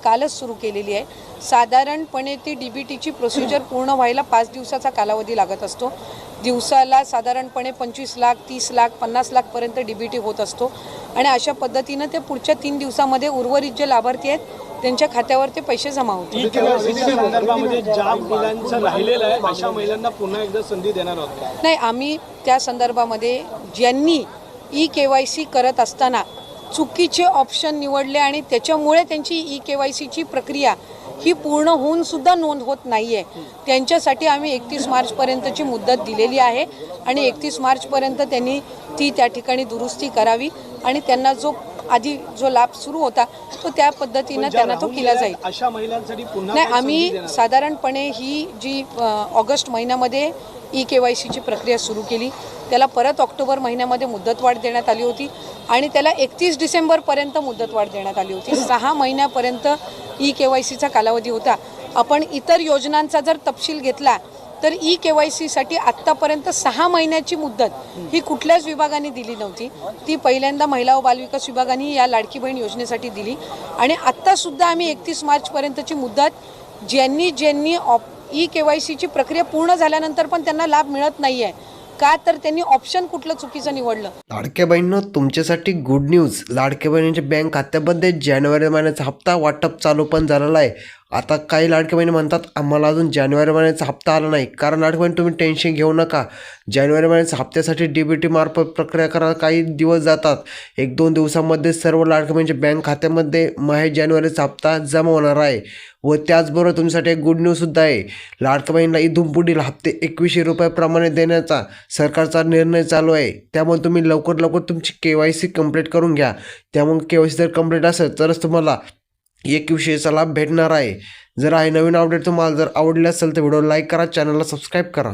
कालच सुरू केलेली आहे। साधारणपणे ती DBTची प्रोसिजर पूर्ण व्हायला 5 दिवसाचा कालावधी लागत असतो। दिवसाला साधारणपणे 25 लाख 30 लाख 50 लाखपर्यंत DBT होत असतो आणि अशा पद्धतीनं ते पुढच्या 3 दिवसामध्ये उर्वरित जे लाभार्थी आहेत त्यांच्या खात्यावर ते पैसे जमा होतील। संदर्भामध्ये ज्या महिलांचं राहिलेलं आहे अशा महिलांना पुन्हा एकदा संधी देणार आहोत। नाही, आम्ही त्या संदर्भामध्ये ज्यांनी EKYC करत असताना चुकीचे ऑप्शन निवडले आणि त्याच्यामुळे त्यांची EKYCची प्रक्रिया ही पूर्ण होऊन सुद्धा नोंद होत नाही आहे, त्यांच्यासाठी आम्ही 31 मार्चपर्यंतची मुदत दिलेली आहे आणि 31 मार्चपर्यंत त्यांनी ती त्या ठिकाणी दुरुस्ती करावी आणि त्यांना आधी जो लाभ सुरू होता तो त्या पद्धतीनं त्यांना तो केला जाईल। अशा महिलांसाठी पुन्हा नाही, आम्ही साधारणपणे ही जी ऑगस्ट महिन्यामध्ये EKYCची प्रक्रिया सुरू केली, त्याला परत ऑक्टोबर महिन्यामध्ये मुदतवाढ देण्यात आली होती आणि त्याला 31 डिसेंबरपर्यंत मुदतवाढ देण्यात आली होती। 6 महिन्यापर्यंत EKYCचा कालावधी होता। आपण इतर योजनांचा जर तपशील घेतला तर EKYCसाठी आत्तापर्यंत 6 महिन्याची मुदत ही कुठल्याच विभागाने दिली नव्हती। ती पहिल्यांदा महिला व बालविकास विभागाने या लाडकी बहीण योजनेसाठी दिली आणि आत्तासुद्धा आम्ही 31 मार्चपर्यंतची मुदत ज्यांनी EKYCची प्रक्रिया पूर्ण झाल्यानंतर पण त्यांना लाभ मिळत नाही आहे का, तर त्यांनी ऑप्शन कुठलं चुकीचं निवडलं। लाडक्या बहिणींनो, तुमच्यासाठी गुड न्यूज। लाडक्या बहिणींच्या बँक खात्यामध्ये जानेवारी महिन्याचा हप्ता वाटप चालू पण झालेला आहे। आता काही लाडक्या बहिणी म्हणतात आम्हाला अजून जानेवारी महिन्याचा हप्ता आला नाही। कारण लाडक्या बहिणी तुम्ही टेन्शन घेऊ नका, जानेवारी महिन्याच्या हप्त्यासाठी DBT मार्फत प्रक्रिया करायला काही दिवस जातात। 1-2 दिवसांमध्ये सर्व लाडक्या बहिणींच्या बँक खात्यामध्ये माहे जानेवारीचा हप्ता जमा होणार आहे। व त्याचबरोबर तुमच्यासाठी एक गुड न्यूजसुद्धा आहे। लाडक्या बहिणीला इथून पुढील हप्ते 2100 रुपयाप्रमाणे देण्याचा सरकारचा निर्णय चालू आहे। त्यामुळे तुम्ही लवकर तुमची KYC कंप्लीट करून घ्या। त्यामुळे KYC जर कंप्लीट असेल तरच तुम्हाला 2100चा लाभ भेटणार आहे। जर आहे नवीन अपडेट तुम्हाला जर आवडले असेल तर व्हिडिओ लाईक करा, चॅनलला सबस्क्राईब करा।